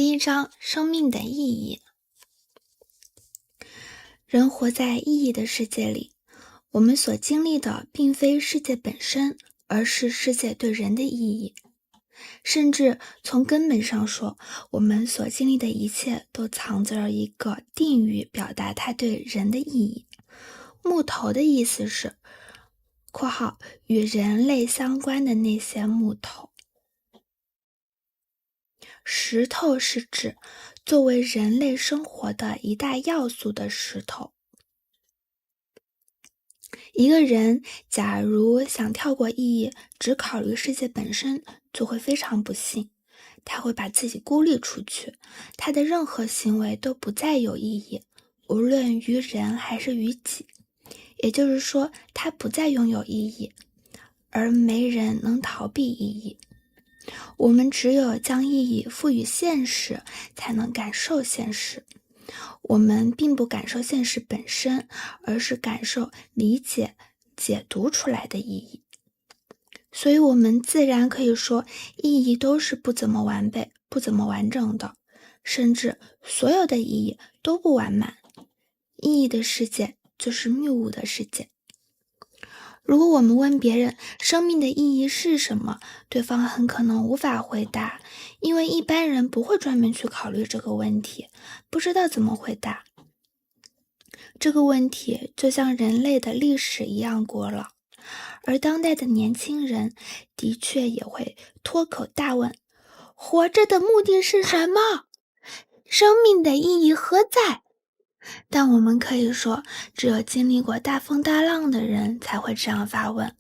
第一章：生命的意义。人活在意义的世界里，我们所经历的并非世界本身，而是世界对人的意义。甚至从根本上说，我们所经历的一切都藏着一个定语，表达它对人的意义。木头的意思是（括号与人类相关的那些木头）。石头是指作为人类生活的一大要素的石头。一个人假如想跳过意义，只考虑世界本身，就会非常不幸。他会把自己孤立出去，他的任何行为都不再有意义，无论于人还是于己。也就是说，他不再拥有意义，而没人能逃避意义。我们只有将意义赋予现实，才能感受现实。我们并不感受现实本身，而是感受、理解、解读出来的意义。所以我们自然可以说，意义都是不怎么完备、不怎么完整的，甚至所有的意义都不完满。意义的世界就是谬误的世界。如果我们问别人生命的意义是什么，对方很可能无法回答，因为一般人不会专门去考虑这个问题，不知道怎么回答。这个问题就像人类的历史一样古老，而当代的年轻人的确也会脱口大问：活着的目的是什么？生命的意义何在？但我们可以说，只有经历过大风大浪的人才会这样发问。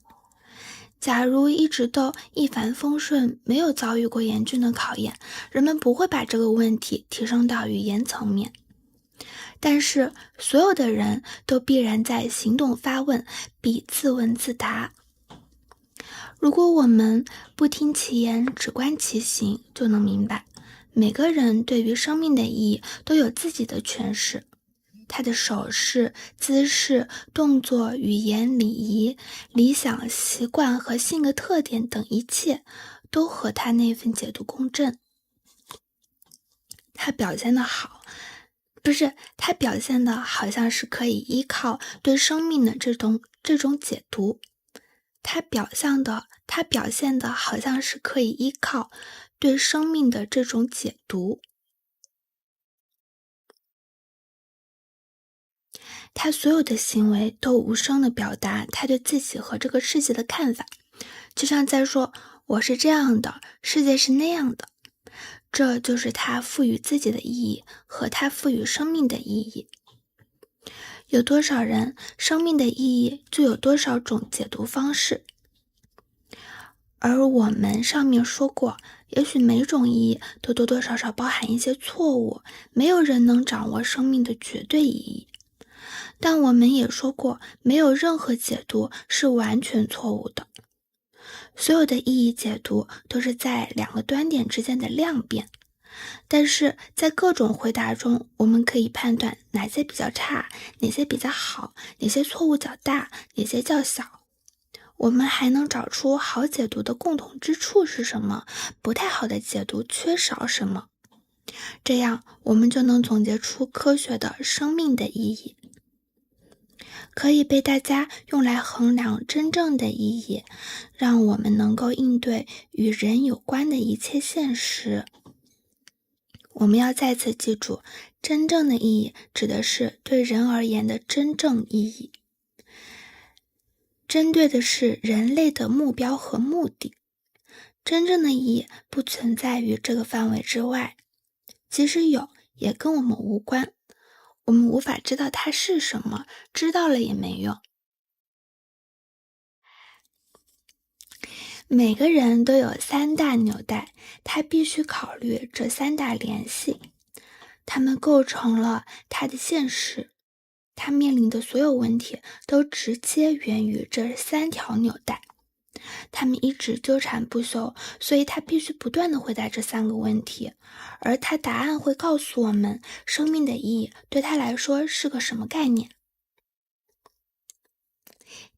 假如一直都一帆风顺，没有遭遇过严峻的考验，人们不会把这个问题提升到语言层面。但是所有的人都必然在行动发问，比自问自答。如果我们不听其言，只观其行，就能明白，每个人对于生命的意义都有自己的诠释。他的手势、姿势、动作、语言、礼仪、理想、习惯和性格特点等一切，都和他那份解读共振。他表现的好像是可以依靠对生命的这种解读。他表现的好像是可以依靠对生命的这种解读。他所有的行为都无声地表达他对自己和这个世界的看法，就像在说，我是这样的，世界是那样的。这就是他赋予自己的意义和他赋予生命的意义。有多少人，生命的意义就有多少种解读方式。而我们上面说过，也许每种意义都多多少少包含一些错误，没有人能掌握生命的绝对意义。但我们也说过，没有任何解读是完全错误的。所有的意义解读都是在两个端点之间的量变，但是在各种回答中，我们可以判断哪些比较差，哪些比较好，哪些错误较大，哪些较小。我们还能找出好解读的共同之处是什么，不太好的解读缺少什么。这样我们就能总结出科学的生命的意义，可以被大家用来衡量真正的意义，让我们能够应对与人有关的一切现实。我们要再次记住，真正的意义指的是对人而言的真正意义，针对的是人类的目标和目的。真正的意义不存在于这个范围之外，即使有，也跟我们无关。我们无法知道它是什么，知道了也没用。每个人都有三大纽带，他必须考虑这三大联系，它们构成了他的现实。他面临的所有问题都直接源于这三条纽带，他们一直纠缠不休，所以他必须不断地回答这三个问题，而他答案会告诉我们生命的意义对他来说是个什么概念。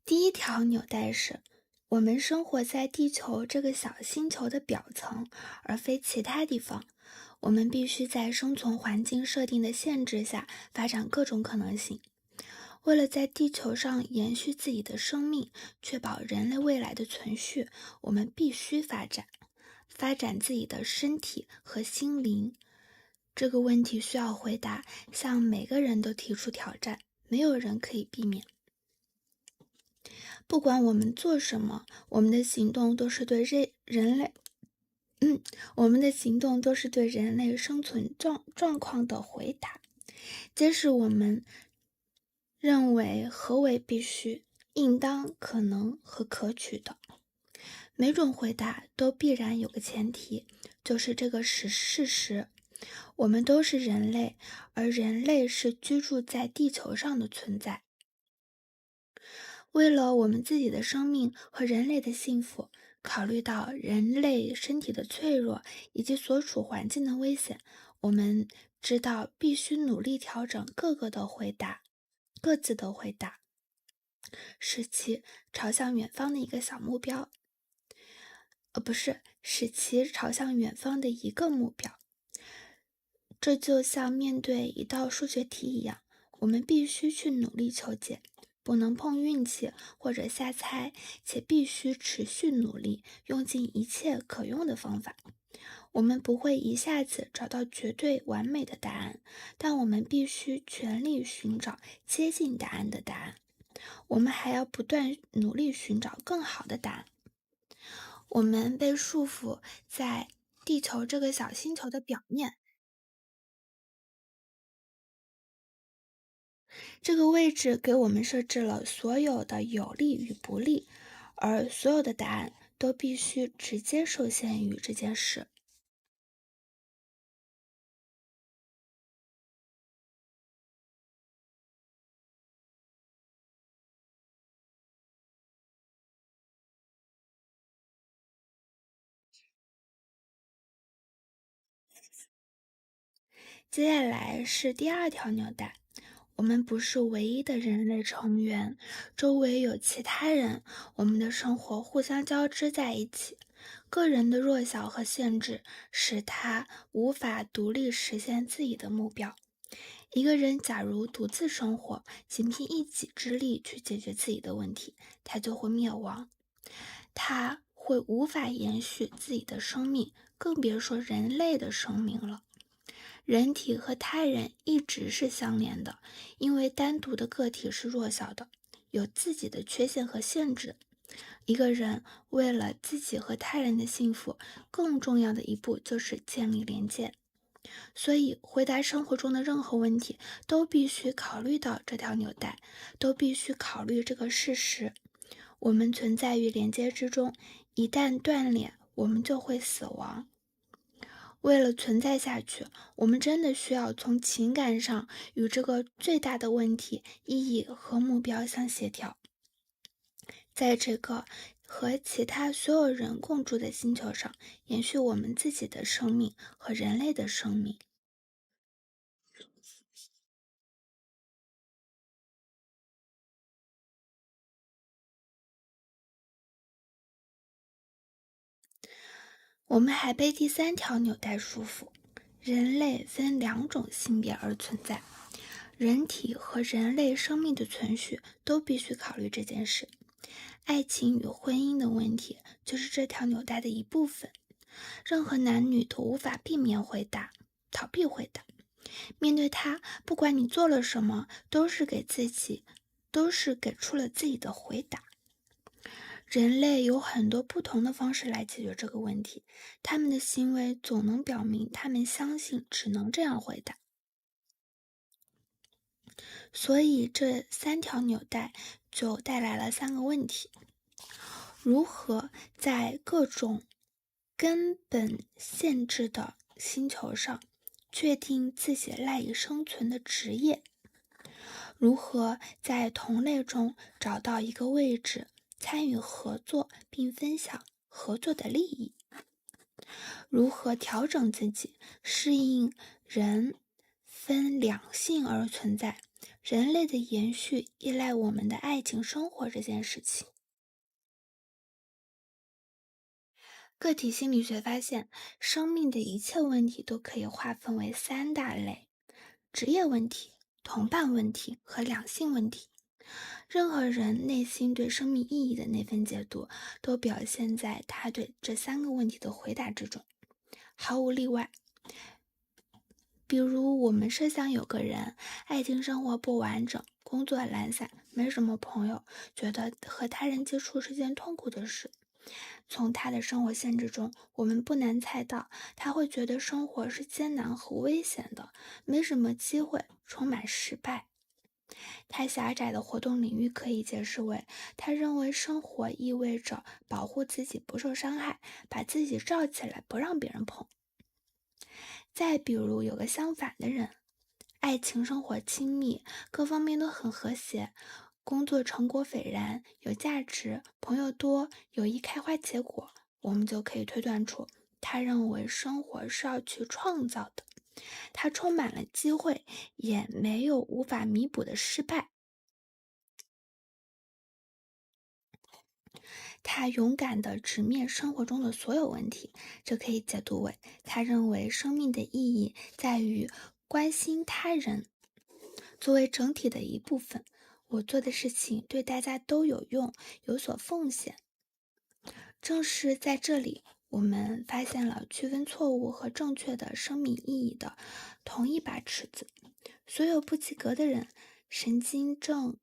第一条纽带是，我们生活在地球这个小星球的表层，而非其他地方。我们必须在生存环境设定的限制下发展各种可能性。为了在地球上延续自己的生命，确保人类未来的存续，我们必须发展自己的身体和心灵。这个问题需要回答，向每个人都提出挑战，没有人可以避免。不管我们做什么，我们的行动都是对人类生存状况的回答，揭示我们认为何为必须、应当、可能和可取的。每种回答都必然有个前提，就是这个事实：我们都是人类，而人类是居住在地球上的存在。为了我们自己的生命和人类的幸福，考虑到人类身体的脆弱以及所处环境的危险，我们知道必须努力调整各自的回答，使其朝向远方的一个小目标，使其朝向远方的一个目标。这就像面对一道数学题一样，我们必须去努力求解，不能碰运气或者瞎猜，且必须持续努力，用尽一切可用的方法。我们不会一下子找到绝对完美的答案，但我们必须全力寻找接近答案的答案。我们还要不断努力寻找更好的答案。我们被束缚在地球这个小星球的表面，这个位置给我们设置了所有的有利与不利，而所有的答案都必须直接受限于这件事。接下来是第二条纽带。我们不是唯一的人类成员，周围有其他人，我们的生活互相交织在一起。个人的弱小和限制使他无法独立实现自己的目标。一个人假如独自生活，仅凭一己之力去解决自己的问题，他就会灭亡。他会无法延续自己的生命，更别说人类的生命了。人体和他人一直是相连的，因为单独的个体是弱小的，有自己的缺陷和限制。一个人为了自己和他人的幸福，更重要的一步就是建立连接。所以，回答生活中的任何问题，都必须考虑到这条纽带，都必须考虑这个事实：我们存在于连接之中，一旦断裂，我们就会死亡。为了存在下去，我们真的需要从情感上与这个最大的问题、意义和目标相协调。在这个和其他所有人共住的星球上，延续我们自己的生命和人类的生命。我们还被第三条纽带束缚：人类分两种性别而存在，人体和人类生命的存续都必须考虑这件事。爱情与婚姻的问题就是这条纽带的一部分，任何男女都无法逃避回答。面对它，不管你做了什么，都是给出了自己的回答。人类有很多不同的方式来解决这个问题，他们的行为总能表明他们相信只能这样回答。所以这三条纽带就带来了三个问题：如何在各种根本限制的星球上确定自己赖以生存的职业？如何在同类中找到一个位置，参与合作并分享合作的利益？如何调整自己，适应人分两性而存在，人类的延续依赖我们的爱情生活这件事情？个体心理学发现，生命的一切问题都可以划分为3大类：职业问题、同伴问题和两性问题。任何人内心对生命意义的那份解读，都表现在他对这3个问题的回答之中，毫无例外。比如，我们设想有个人，爱情生活不完整，工作懒散，没什么朋友，觉得和他人接触是件痛苦的事。从他的生活限制中，我们不难猜到，他会觉得生活是艰难和危险的，没什么机会，充满失败。他狭窄的活动领域可以解释为，他认为生活意味着保护自己不受伤害，把自己罩起来，不让别人碰。再比如，有个相反的人，爱情生活亲密，各方面都很和谐，工作成果斐然，有价值，朋友多，友谊开花结果，我们就可以推断出，他认为生活是要去创造的，他充满了机会，也没有无法弥补的失败。他勇敢地直面生活中的所有问题，这可以解读为他认为生命的意义在于关心他人。作为整体的一部分，我做的事情对大家都有用，有所奉献。正是在这里，我们发现了区分错误和正确的生命意义的同一把尺子。所有不及格的人，神经症、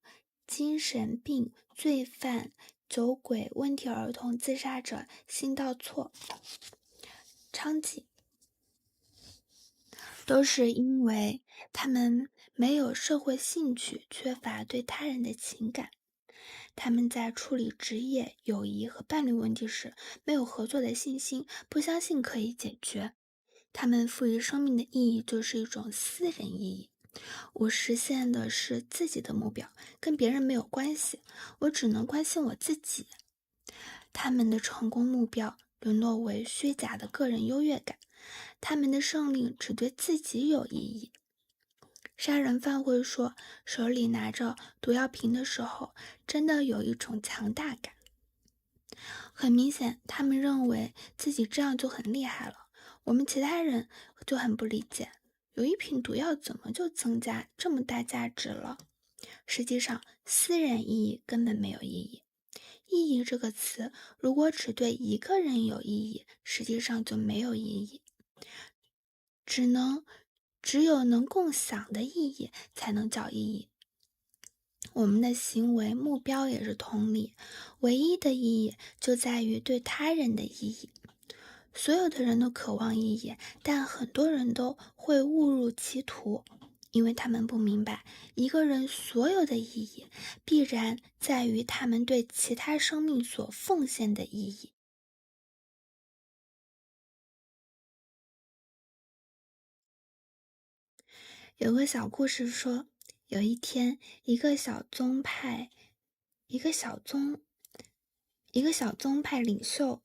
精神病、罪犯、酒鬼、问题儿童、自杀者、性盗错、娼妓，都是因为他们没有社会兴趣，缺乏对他人的情感。他们在处理职业、友谊和伴侣问题时，没有合作的信心，不相信可以解决。他们赋予生命的意义就是一种私人意义。我实现的是自己的目标，跟别人没有关系，我只能关心我自己。他们的成功目标沦落为虚假的个人优越感，他们的胜利只对自己有意义。杀人犯会说，手里拿着毒药瓶的时候，真的有一种强大感。很明显，他们认为自己这样就很厉害了，我们其他人就很不理解，有一瓶毒药怎么就增加这么大价值了？实际上，私人意义根本没有意义。意义这个词，如果只对一个人有意义，实际上就没有意义。只有能共享的意义才能叫意义。我们的行为目标也是同理，唯一的意义就在于对他人的意义。所有的人都渴望意义，但很多人都会误入歧途，因为他们不明白，一个人所有的意义必然在于他们对其他生命所奉献的意义。有个小故事说，有一天，一个小宗派领袖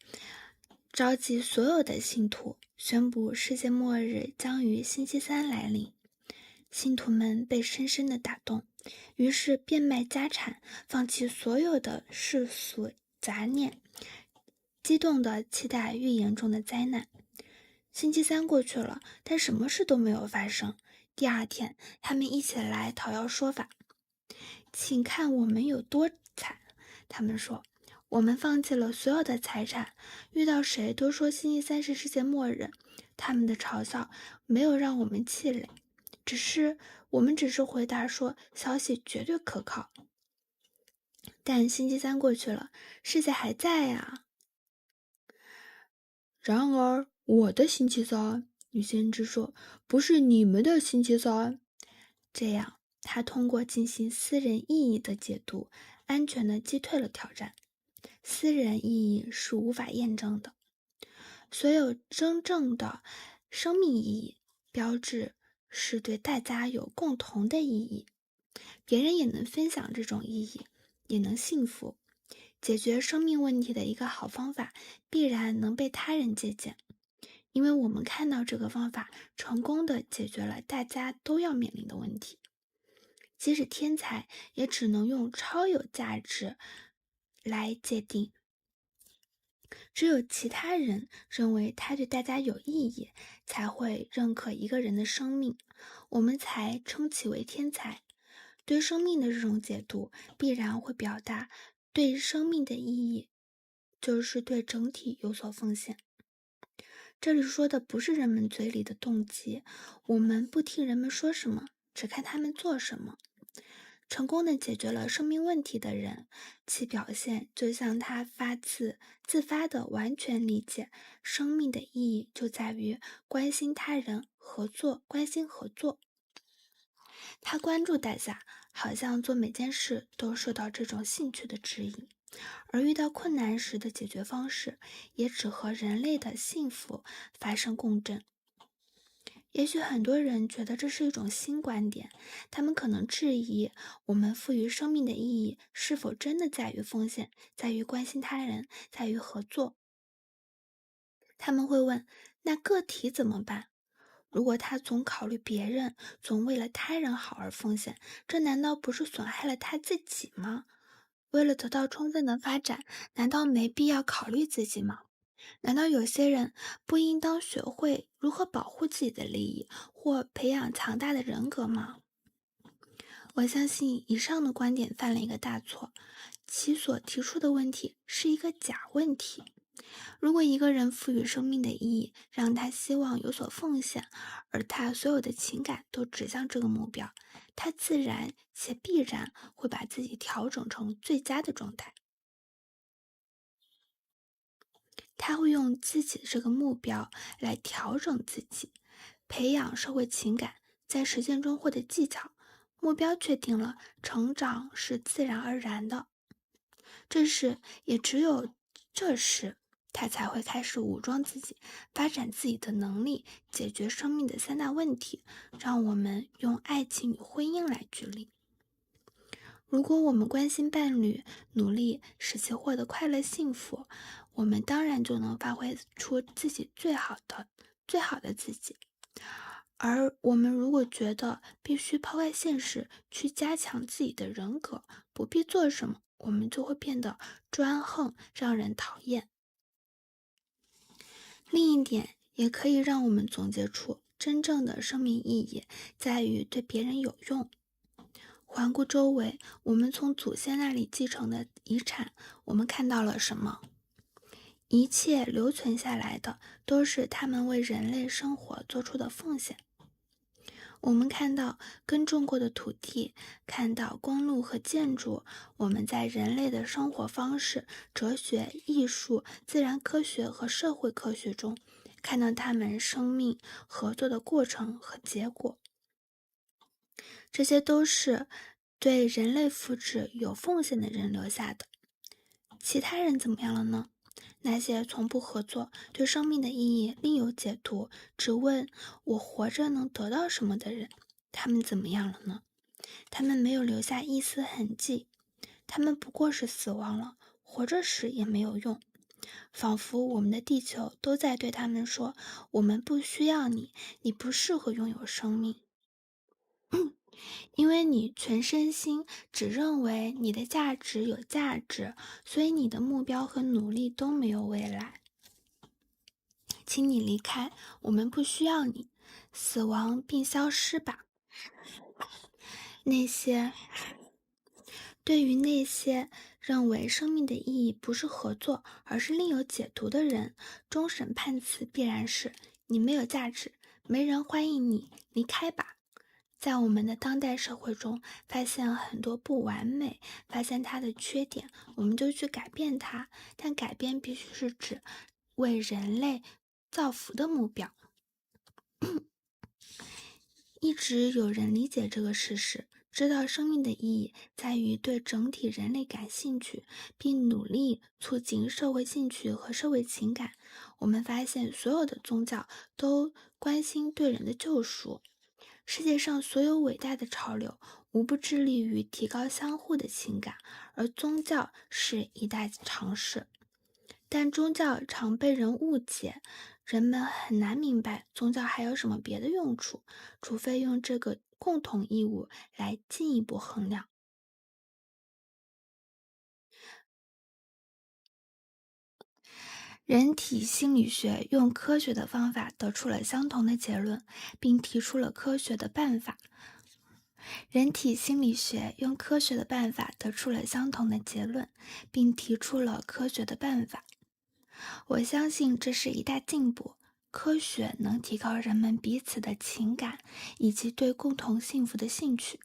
召集所有的信徒，宣布世界末日将于星期三来临。信徒们被深深的打动，于是变卖家产，放弃所有的世俗杂念，激动地期待预言中的灾难。星期三过去了，但什么事都没有发生。第二天，他们一起来讨要说法。请看我们有多惨，他们说，我们放弃了所有的财产，遇到谁都说星期三是世界末日。他们的嘲笑没有让我们气馁，我们只是回答说消息绝对可靠。但星期三过去了，世界还在啊。然而，我的星期三，女先知说，不是你们的星期三。这样，他通过进行私人意义的解读，安全地击退了挑战。私人意义是无法验证的。所有真正的生命意义标志是对大家有共同的意义，别人也能分享这种意义，也能幸福。解决生命问题的一个好方法，必然能被他人借鉴，因为我们看到这个方法成功地解决了大家都要面临的问题。即使天才，也只能用超有价值来界定。只有其他人认为他对大家有意义，才会认可一个人的生命，我们才称其为天才。对生命的这种解读，必然会表达对生命的意义，就是对整体有所奉献。这里说的不是人们嘴里的动机，我们不听人们说什么，只看他们做什么。成功的解决了生命问题的人，其表现就像他自发的完全理解生命的意义，就在于关心他人、关心合作。他关注大家，好像做每件事都受到这种兴趣的指引，而遇到困难时的解决方式，也只和人类的幸福发生共振。也许很多人觉得这是一种新观点，他们可能质疑我们赋予生命的意义是否真的在于奉献，在于关心他人，在于合作。他们会问，那个体怎么办？如果他总考虑别人，总为了他人好而奉献，这难道不是损害了他自己吗？为了得到充分的发展，难道没必要考虑自己吗？难道有些人不应当学会如何保护自己的利益，或培养强大的人格吗？我相信以上的观点犯了一个大错，其所提出的问题是一个假问题。如果一个人赋予生命的意义，让他希望有所奉献，而他所有的情感都指向这个目标，他自然且必然会把自己调整成最佳的状态。他会用自己的这个目标来调整自己，培养社会情感，在实践中获得技巧。目标确定了，成长是自然而然的。也只有这时，他才会开始武装自己，发展自己的能力，解决生命的三大问题。让我们用爱情与婚姻来举例。如果我们关心伴侣，努力使其获得快乐幸福，我们当然就能发挥出自己最好的自己。而我们如果觉得必须抛开现实去加强自己的人格，不必做什么，我们就会变得专横，让人讨厌。另一点也可以让我们总结出真正的生命意义，在于对别人有用。环顾周围，我们从祖先那里继承的遗产，我们看到了什么？一切留存下来的，都是他们为人类生活做出的奉献。我们看到耕种过的土地，看到公路和建筑，我们在人类的生活方式、哲学、艺术、自然科学和社会科学中，看到他们生命合作的过程和结果。这些都是对人类福祉有奉献的人留下的。其他人怎么样了呢？那些从不合作，对生命的意义另有解读，只问我活着能得到什么的人，他们怎么样了呢？他们没有留下一丝痕迹，他们不过是死亡了，活着时也没有用。仿佛我们的地球都在对他们说，我们不需要你，你不适合拥有生命。因为你全身心只认为你的价值有价值，所以你的目标和努力都没有未来。请你离开，我们不需要你，死亡并消失吧。对于那些认为生命的意义不是合作，而是另有解读的人，终审判词必然是：你没有价值，没人欢迎你，离开吧。在我们的当代社会中，发现很多不完美，发现它的缺点，我们就去改变它，但改变必须是指为人类造福的目标。一直有人理解这个事实，知道生命的意义在于对整体人类感兴趣，并努力促进社会兴趣和社会情感。我们发现所有的宗教都关心对人的救赎。世界上所有伟大的潮流，无不致力于提高相互的情感，而宗教是一大尝试。但宗教常被人误解，人们很难明白宗教还有什么别的用处，除非用这个共同义务来进一步衡量。人体心理学用科学的方法得出了相同的结论，并提出了科学的办法。人体心理学用科学的办法得出了相同的结论，并提出了科学的办法。我相信这是一大进步。科学能提高人们彼此的情感以及对共同幸福的兴趣，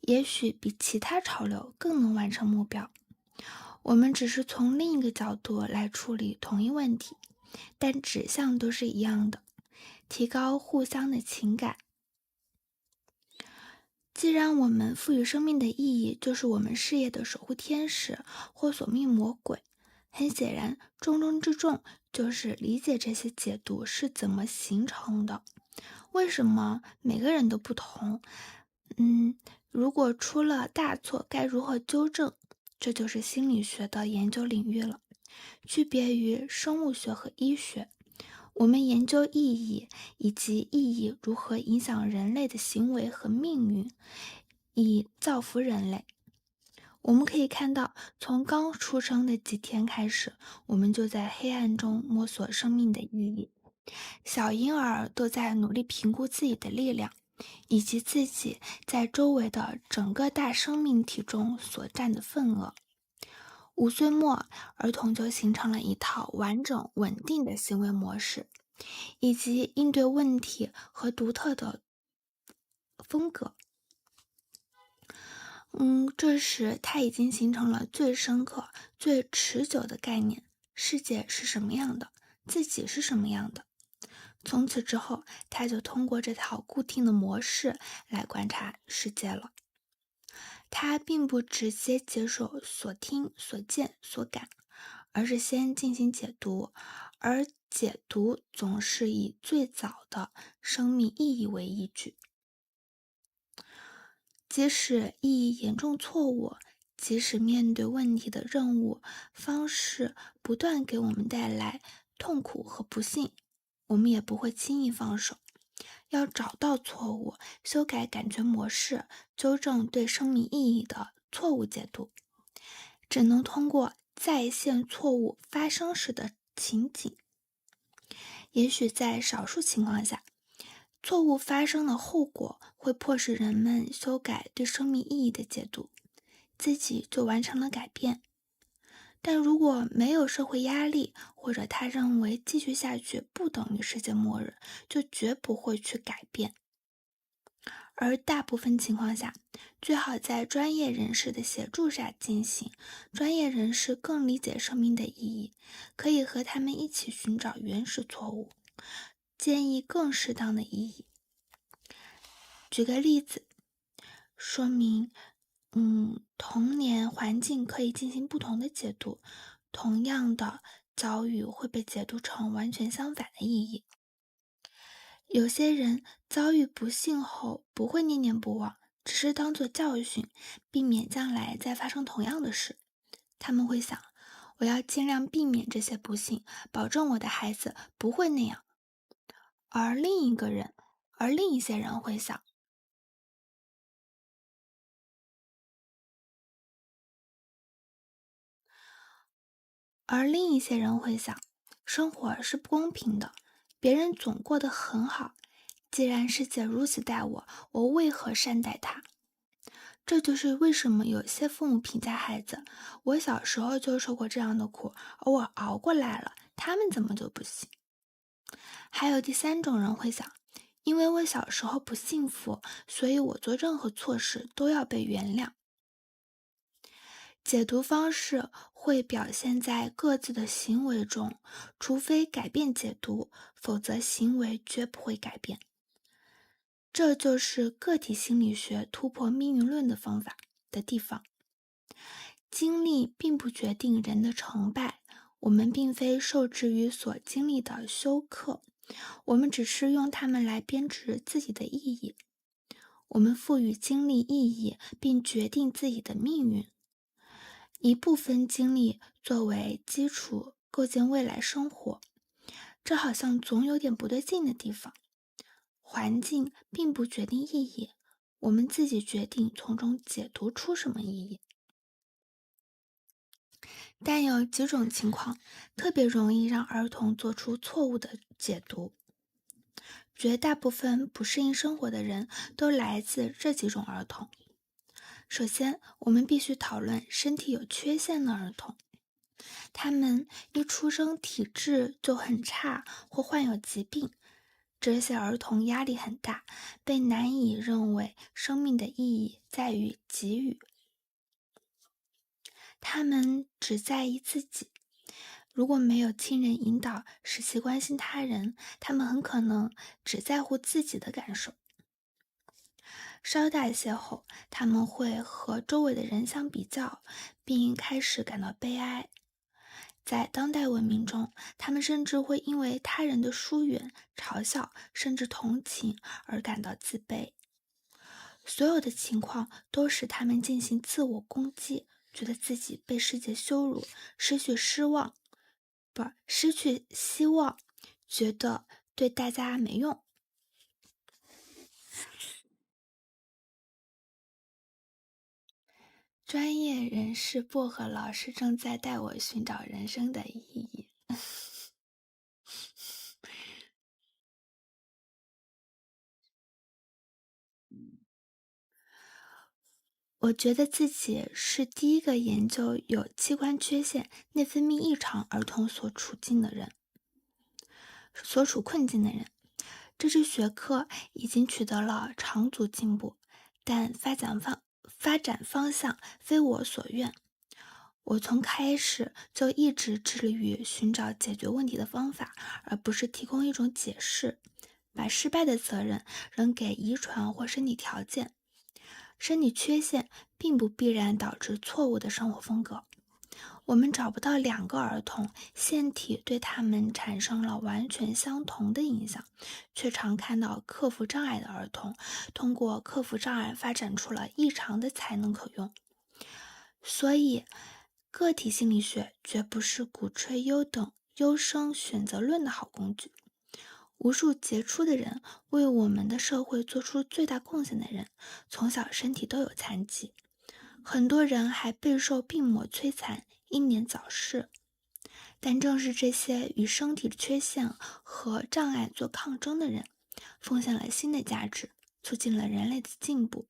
也许比其他潮流更能完成目标。我们只是从另一个角度来处理同一问题，但指向都是一样的，提高互相的情感。既然我们赋予生命的意义就是我们事业的守护天使或索命魔鬼，很显然重中之重就是理解这些解读是怎么形成的，为什么每个人都不同，如果出了大错该如何纠正，这就是心理学的研究领域了。区别于生物学和医学，我们研究意义以及意义如何影响人类的行为和命运，以造福人类。我们可以看到，从刚出生的几天开始，我们就在黑暗中摸索生命的意义。小婴儿都在努力评估自己的力量，以及自己在周围的整个大生命体中所占的份额。5岁末，儿童就形成了一套完整稳定的行为模式，以及应对问题和独特的风格。这时他已经形成了最深刻、最持久的概念：世界是什么样的，自己是什么样的。从此之后，他就通过这套固定的模式来观察世界了。他并不直接接受所听、所见、所感，而是先进行解读，而解读总是以最早的生命意义为依据。即使意义严重错误，即使面对问题的任务方式不断给我们带来痛苦和不幸，我们也不会轻易放手。要找到错误，修改感觉模式，纠正对生命意义的错误解读，只能通过再现错误发生时的情景。也许在少数情况下，错误发生的后果会迫使人们修改对生命意义的解读，自己就完成了改变。但如果没有社会压力，或者他认为继续下去不等于世界末日，就绝不会去改变。而大部分情况下，最好在专业人士的协助下进行，专业人士更理解生命的意义，可以和他们一起寻找原始错误，建议更适当的意义。举个例子，说明童年环境可以进行不同的解读，同样的遭遇会被解读成完全相反的意义。有些人遭遇不幸后不会念念不忘，只是当作教训，避免将来再发生同样的事。他们会想，我要尽量避免这些不幸，保证我的孩子不会那样。而另一些人会想，生活是不公平的，别人总过得很好，既然世界如此待我，我为何善待他？这就是为什么有些父母评价孩子，我小时候就受过这样的苦，而我熬过来了，他们怎么就不行？还有第三种人会想，因为我小时候不幸福，所以我做任何错事都要被原谅。解读方式会表现在各自的行为中，除非改变解读，否则行为绝不会改变。这就是个体心理学突破命运论的方法的地方。经历并不决定人的成败，我们并非受制于所经历的修课，我们只是用它们来编织自己的意义。我们赋予经历意义，并决定自己的命运。一部分经历作为基础构建未来生活，这好像总有点不对劲的地方。环境并不决定意义，我们自己决定从中解读出什么意义。但有几种情况特别容易让儿童做出错误的解读。绝大部分不适应生活的人都来自这几种儿童。首先，我们必须讨论身体有缺陷的儿童。他们一出生体质就很差或患有疾病，这些儿童压力很大，被难以认为生命的意义在于给予。他们只在意自己，如果没有亲人引导，使其关心他人，他们很可能只在乎自己的感受。稍大一些后，他们会和周围的人相比较，并开始感到悲哀。在当代文明中，他们甚至会因为他人的疏远、嘲笑，甚至同情而感到自卑。所有的情况都使他们进行自我攻击，觉得自己被世界羞辱，失去希望，觉得对大家没用。专业人士薄荷老师正在带我寻找人生的意义。我觉得自己是第一个研究有器官缺陷、内分泌异常儿童所处困境的人。这支学科已经取得了长足进步，但发展方向非我所愿。我从开始就一直致力于寻找解决问题的方法，而不是提供一种解释，把失败的责任扔给遗传或身体条件。身体缺陷并不必然导致错误的生活风格。我们找不到两个儿童腺体对他们产生了完全相同的影响，却常看到克服障碍的儿童通过克服障碍发展出了异常的才能可用。所以，个体心理学绝不是鼓吹优生选择论的好工具。无数杰出的人，为我们的社会做出最大贡献的人，从小身体都有残疾，很多人还备受病魔摧残，英年早逝。但正是这些与身体缺陷和障碍做抗争的人，奉献了新的价值，促进了人类的进步。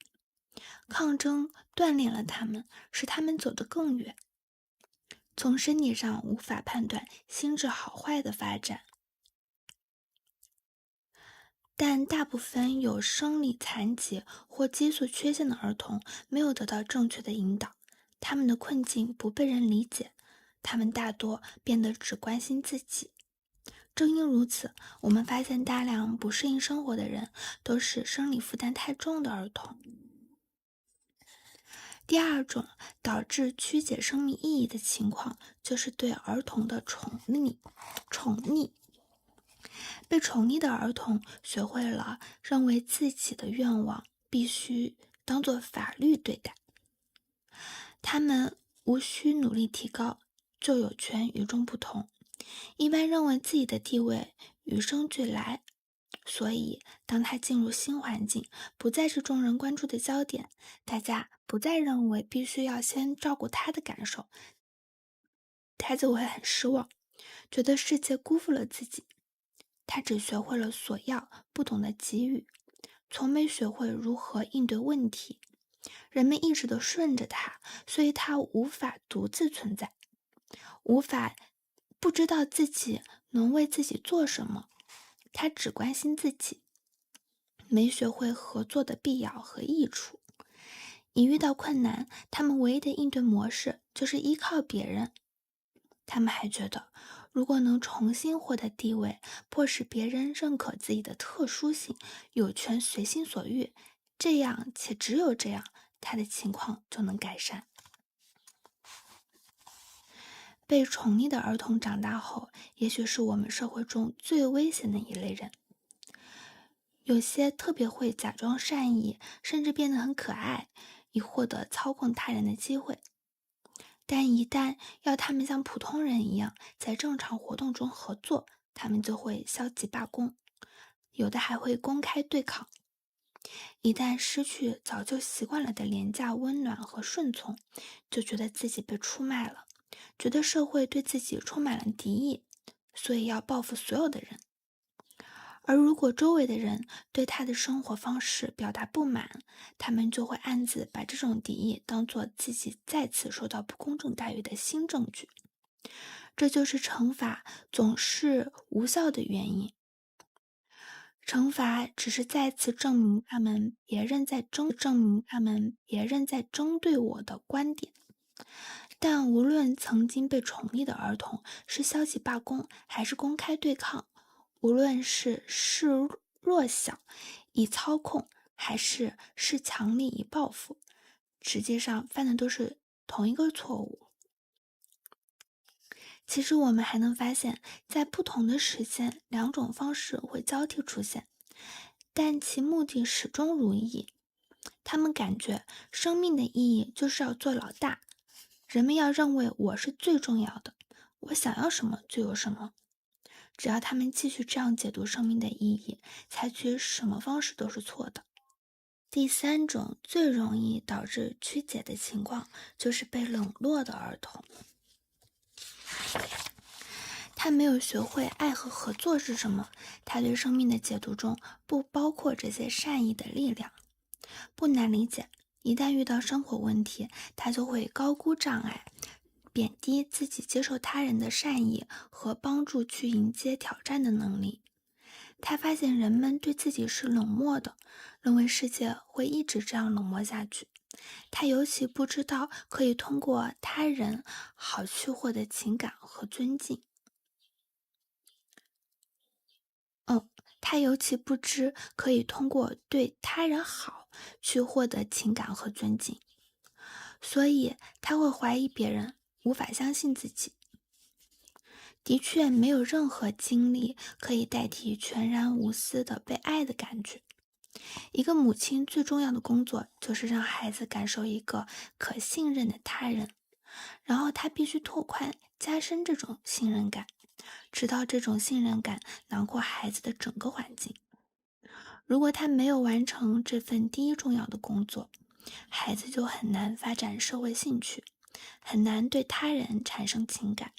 抗争锻炼了他们，使他们走得更远。从身体上无法判断心智好坏的发展，但大部分有生理残疾或激素缺陷的儿童没有得到正确的引导，他们的困境不被人理解，他们大多变得只关心自己。正因如此，我们发现大量不适应生活的人都是生理负担太重的儿童。第二种导致曲解生命意义的情况，就是对儿童的宠溺。被宠溺的儿童学会了认为自己的愿望必须当作法律对待，他们无需努力提高，就有权与众不同，一般认为自己的地位与生俱来。所以，当他进入新环境，不再是众人关注的焦点，大家不再认为必须要先照顾他的感受，他就会很失望，觉得世界辜负了自己。他只学会了索要，不懂得给予，从没学会如何应对问题。人们一直都顺着他，所以他无法独自存在，不知道自己能为自己做什么。他只关心自己，没学会合作的必要和益处。一遇到困难，他们唯一的应对模式就是依靠别人。他们还觉得，如果能重新获得地位，迫使别人认可自己的特殊性，有权随心所欲，这样且只有这样，他的情况就能改善。被宠溺的儿童长大后，也许是我们社会中最危险的一类人。有些特别会假装善意，甚至变得很可爱，以获得操控他人的机会。但一旦要他们像普通人一样在正常活动中合作，他们就会消极罢工，有的还会公开对抗。一旦失去早就习惯了的廉价温暖和顺从，就觉得自己被出卖了，觉得社会对自己充满了敌意，所以要报复所有的人。而如果周围的人对他的生活方式表达不满，他们就会暗自把这种敌意当作自己再次受到不公正待遇的新证据。这就是惩罚总是无效的原因。惩罚只是再次证明别人在针对我的观点。但无论曾经被宠溺的儿童是消极罢工还是公开对抗，无论是示弱小以操控，还是恃强力以报复，实际上犯的都是同一个错误。其实我们还能发现，在不同的时间，两种方式会交替出现，但其目的始终如一。他们感觉生命的意义就是要做老大，人们要认为我是最重要的，我想要什么就有什么。只要他们继续这样解读生命的意义，采取什么方式都是错的。第三种最容易导致曲解的情况，就是被冷落的儿童。他没有学会爱和合作是什么，他对生命的解读中不包括这些善意的力量。不难理解，一旦遇到生活问题，他就会高估障碍，贬低自己接受他人的善意和帮助去迎接挑战的能力。他发现人们对自己是冷漠的，认为世界会一直这样冷漠下去。他尤其不知道可以通过他人好去获得情感和尊敬。他尤其不知可以通过对他人好去获得情感和尊敬，所以他会怀疑别人，无法相信自己。的确，没有任何经历可以代替全然无私的被爱的感觉。一个母亲最重要的工作就是让孩子感受一个可信任的他人，然后他必须拓宽、加深这种信任感，直到这种信任感囊括孩子的整个环境。如果他没有完成这份第一重要的工作，孩子就很难发展社会兴趣，很难对他人产生情感。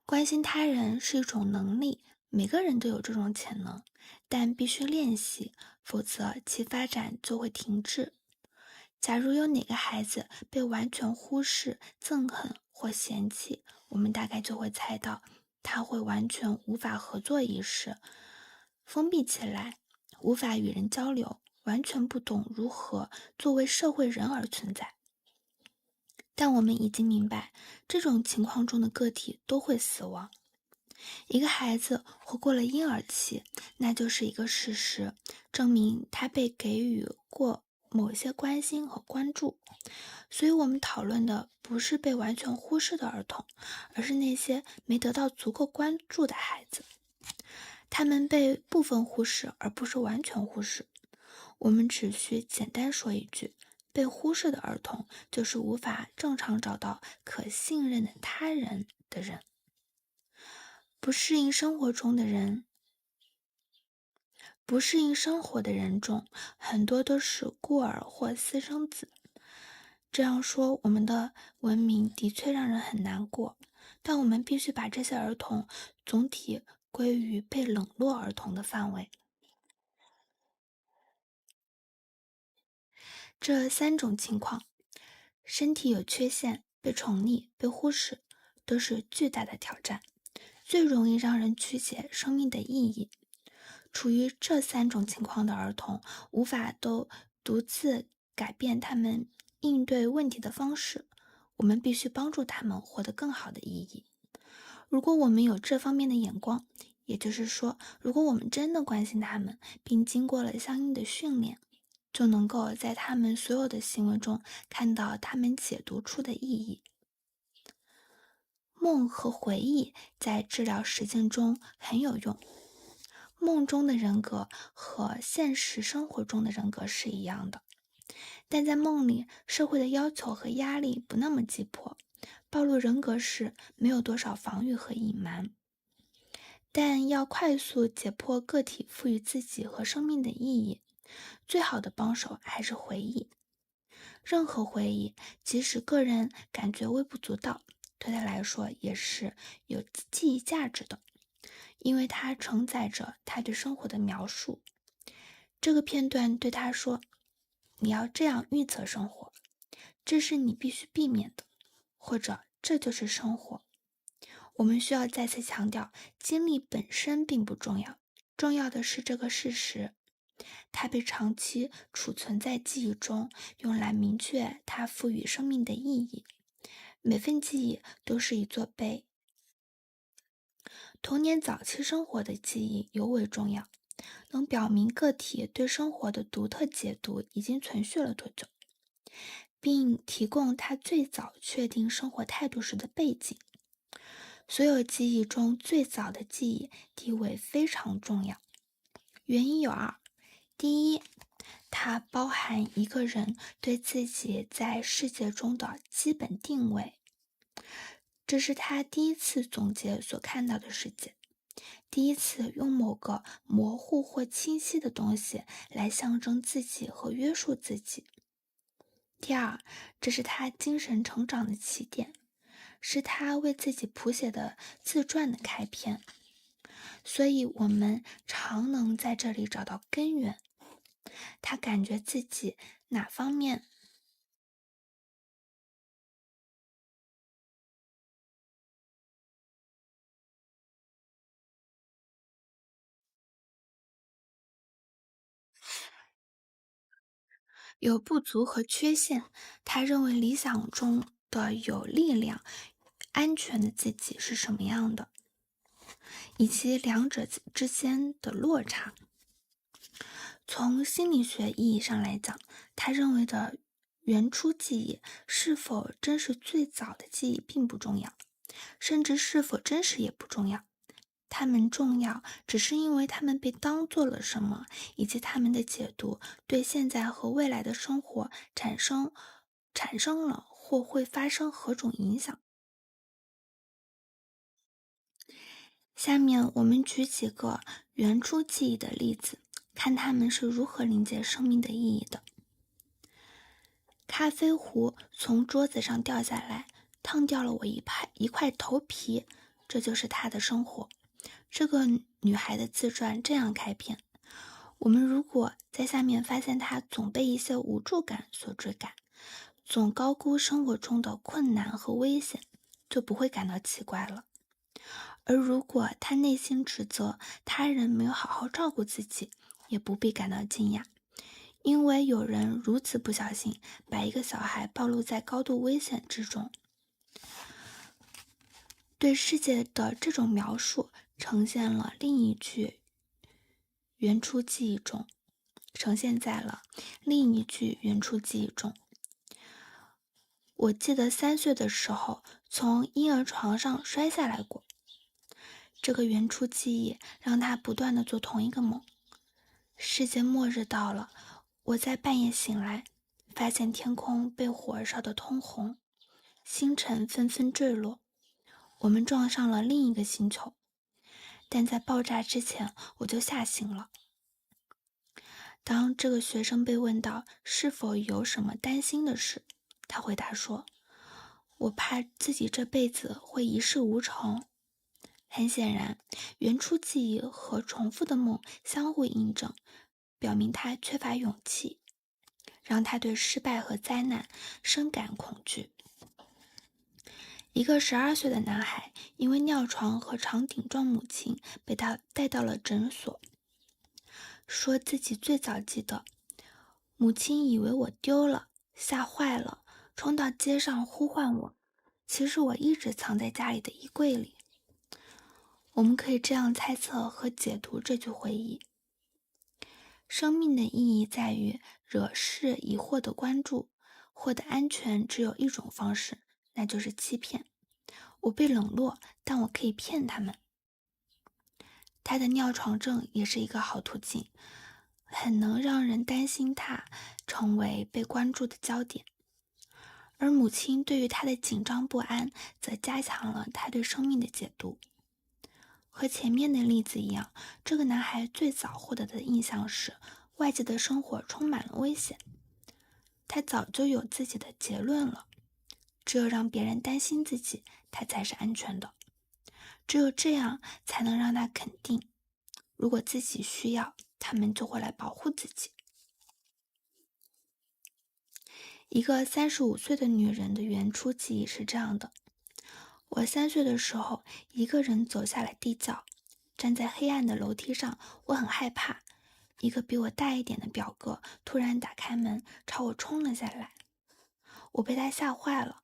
关心他人是一种能力，每个人都有这种潜能，但必须练习，否则其发展就会停滞。假如有哪个孩子被完全忽视、憎恨或嫌弃，我们大概就会猜到他会完全无法合作一事，封闭起来，无法与人交流，完全不懂如何作为社会人而存在。但我们已经明白，这种情况中的个体都会死亡。一个孩子活过了婴儿期，那就是一个事实，证明他被给予过某些关心和关注。所以我们讨论的不是被完全忽视的儿童，而是那些没得到足够关注的孩子。他们被部分忽视，而不是完全忽视。我们只需简单说一句，被忽视的儿童就是无法正常找到可信任的他人的人。不适应生活的人中，很多都是孤儿或私生子。这样说，我们的文明的确让人很难过，但我们必须把这些儿童总体归于被冷落儿童的范围。这三种情况，身体有缺陷、被宠溺、被忽视，都是巨大的挑战，最容易让人曲解生命的意义。处于这三种情况的儿童，无法都独自改变他们应对问题的方式，我们必须帮助他们获得更好的意义。如果我们有这方面的眼光，也就是说，如果我们真的关心他们，并经过了相应的训练，就能够在他们所有的行为中看到他们解读出的意义。梦和回忆在治疗实践中很有用。梦中的人格和现实生活中的人格是一样的，但在梦里，社会的要求和压力不那么急迫，暴露人格时没有多少防御和隐瞒。但要快速解破个体赋予自己和生命的意义，最好的帮手还是回忆。任何回忆，即使个人感觉微不足道，对他来说也是有记忆价值的，因为它承载着他对生活的描述。这个片段对他说：你要这样预测生活，这是你必须避免的，或者这就是生活。我们需要再次强调，经历本身并不重要，重要的是这个事实。它被长期储存在记忆中，用来明确它赋予生命的意义。每份记忆都是一座碑。童年早期生活的记忆尤为重要，能表明个体对生活的独特解读已经存续了多久，并提供他最早确定生活态度时的背景。所有记忆中最早的记忆地位非常重要，原因有二。第一，它包含一个人对自己在世界中的基本定位，这是他第一次总结所看到的世界，第一次用某个模糊或清晰的东西来象征自己和约束自己。第二，这是他精神成长的起点，是他为自己谱写的自传的开篇。所以我们常能在这里找到根源。他感觉自己哪方面有不足和缺陷，他认为理想中的有力量、安全的自己是什么样的，以及两者之间的落差。从心理学意义上来讲，他认为的原初记忆是否真是最早的记忆并不重要，甚至是否真实也不重要。它们重要，只是因为它们被当做了什么，以及它们的解读对现在和未来的生活产生了或会发生何种影响。下面我们举几个原初记忆的例子，看它们是如何理解生命的意义的。咖啡壶从桌子上掉下来，烫掉了我一块头皮，这就是她的生活。这个女孩的自传这样开篇：我们如果在下面发现她总被一些无助感所追赶，总高估生活中的困难和危险，就不会感到奇怪了。而如果她内心指责他人没有好好照顾自己，也不必感到惊讶，因为有人如此不小心把一个小孩暴露在高度危险之中。对世界的这种描述呈现了另一句原初记忆中，呈现在了另一句原初记忆中。我记得3岁的时候从婴儿床上摔下来过。这个原初记忆让他不断地做同一个梦。世界末日到了，我在半夜醒来，发现天空被火烧得通红，星辰纷纷坠落，我们撞上了另一个星球。但在爆炸之前，我就吓醒了。当这个学生被问到是否有什么担心的事，他回答说：我怕自己这辈子会一事无成。很显然，原初记忆和重复的梦相互印证，表明他缺乏勇气，让他对失败和灾难深感恐惧。一个12岁的男孩因为尿床和肠顶撞母亲被他带到了诊所，说自己最早记得母亲以为我丢了，吓坏了，冲到街上呼唤我，其实我一直藏在家里的衣柜里。我们可以这样猜测和解读这句回忆：生命的意义在于惹事以获得关注，获得安全只有一种方式，那就是欺骗。我被冷落，但我可以骗他们。他的尿床症也是一个好途径，很能让人担心他成为被关注的焦点。而母亲对于他的紧张不安，则加强了他对生命的解读。和前面的例子一样，这个男孩最早获得的印象是外界的生活充满了危险。他早就有自己的结论了。只有让别人担心自己，他才是安全的。只有这样才能让他肯定，如果自己需要，他们就会来保护自己。一个35岁的女人的原初记忆是这样的：我3岁的时候，一个人走下了地窖，站在黑暗的楼梯上，我很害怕。一个比我大一点的表哥突然打开门，朝我冲了下来，我被他吓坏了。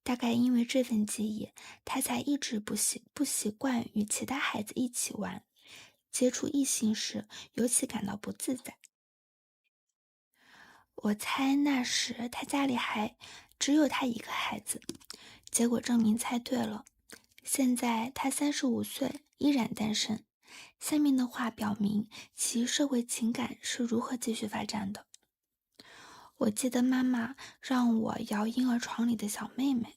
大概因为这份记忆，他才一直不习惯与其他孩子一起玩，接触异性时尤其感到不自在。我猜那时他家里还只有他一个孩子，结果证明猜对了。现在他35岁，依然单身。下面的话表明其社会情感是如何继续发展的。我记得妈妈让我摇婴儿床里的小妹妹，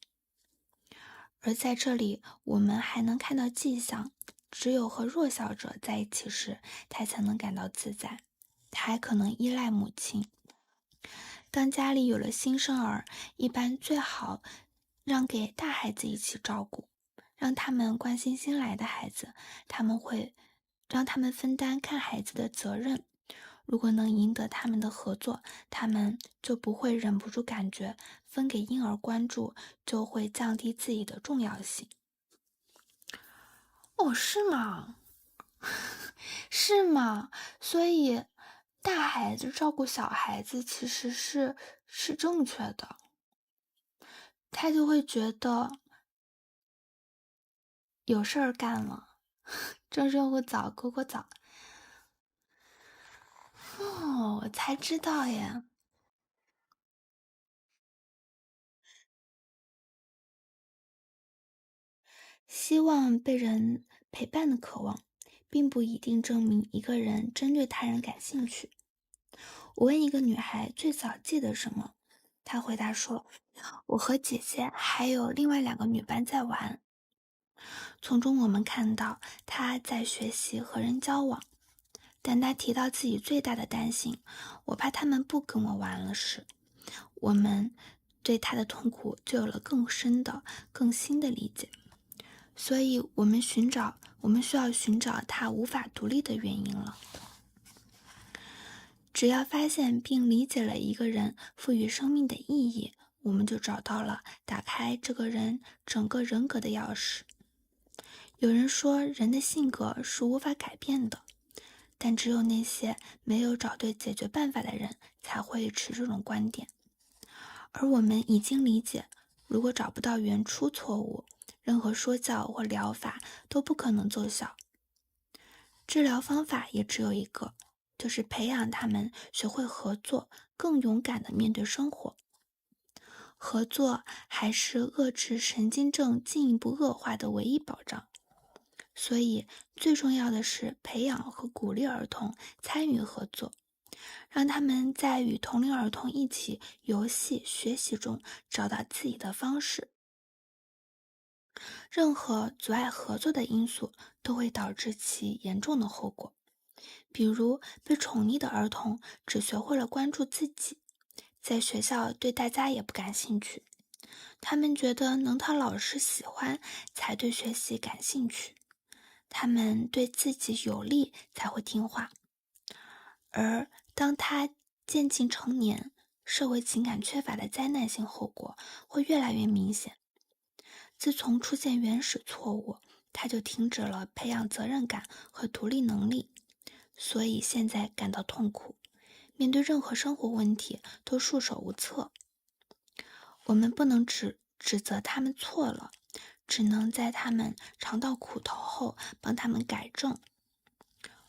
而在这里我们还能看到迹象，只有和弱小者在一起时，他才能感到自在。他还可能依赖母亲。当家里有了新生儿，一般最好让给大孩子一起照顾，让他们关心新来的孩子，让他们分担看孩子的责任。如果能赢得他们的合作，他们就不会忍不住感觉分给婴儿关注就会降低自己的重要性。哦，是吗？是吗？所以大孩子照顾小孩子其实是正确的，他就会觉得有事儿干了，蒸热乎早，裹裹早。哦，我才知道耶。希望被人陪伴的渴望，并不一定证明一个人针对他人感兴趣。我问一个女孩最早记得什么，她回答说：我和姐姐还有另外2个女班在玩。从中我们看到她在学习和人交往，但她提到自己最大的担心，我怕他们不跟我玩了时，我们对她的痛苦就有了更深的、更新的理解。所以我们需要寻找她无法独立的原因了。只要发现并理解了一个人赋予生命的意义，我们就找到了打开这个人整个人格的钥匙。有人说人的性格是无法改变的，但只有那些没有找对解决办法的人才会持这种观点。而我们已经理解，如果找不到原初错误，任何说教或疗法都不可能奏效。治疗方法也只有一个，就是培养他们学会合作，更勇敢地面对生活。合作还是遏制神经症进一步恶化的唯一保障。所以最重要的是培养和鼓励儿童参与合作，让他们在与同龄儿童一起游戏学习中找到自己的方式。任何阻碍合作的因素都会导致其严重的后果，比如被宠溺的儿童只学会了关注自己，在学校对大家也不感兴趣，他们觉得能讨老师喜欢才对学习感兴趣，他们对自己有利才会听话。而当他渐进成年，社会情感缺乏的灾难性后果会越来越明显。自从出现原始错误，他就停止了培养责任感和独立能力，所以现在感到痛苦，面对任何生活问题都束手无策。我们不能指责他们错了，只能在他们尝到苦头后帮他们改正。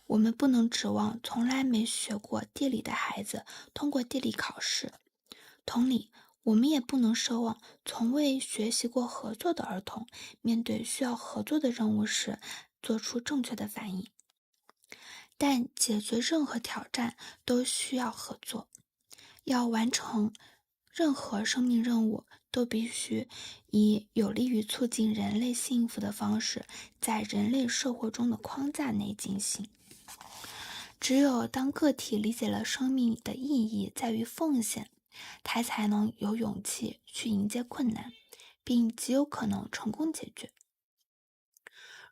我们不能指望从来没学过地理的孩子通过地理考试，同理，我们也不能奢望从未学习过合作的儿童面对需要合作的任务时做出正确的反应。但解决任何挑战都需要合作，要完成任何生命任务都必须以有利于促进人类幸福的方式在人类社会中的框架内进行。只有当个体理解了生命的意义在于奉献，他才能有勇气去迎接困难，并极有可能成功解决。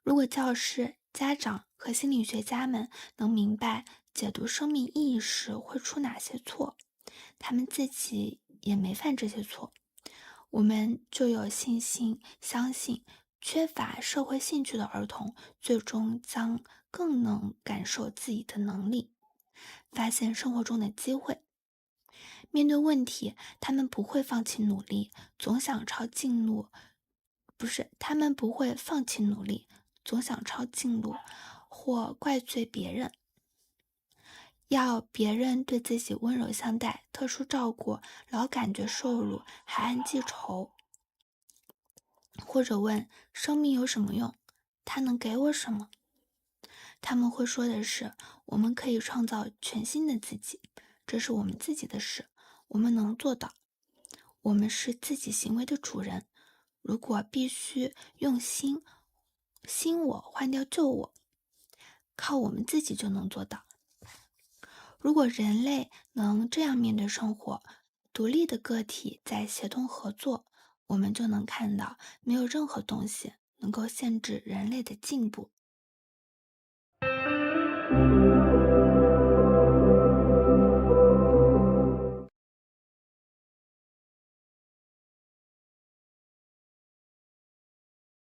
如果教师、家长和心理学家们能明白解读生命意义时会出哪些错，他们自己也没犯这些错，我们就有信心相信缺乏社会兴趣的儿童最终将更能感受自己的能力，发现生活中的机会。面对问题，他们不会放弃努力，总想朝近路，他们不会放弃努力，总想抄近路或怪罪别人。要别人对自己温柔相待、特殊照顾，老感觉受辱，还暗记仇，或者问生命有什么用？它能给我什么？他们会说的是，我们可以创造全新的自己，这是我们自己的事，我们能做到。我们是自己行为的主人。如果必须用新我换掉旧我，靠我们自己就能做到。如果人类能这样面对生活，独立的个体在协同合作，我们就能看到没有任何东西能够限制人类的进步。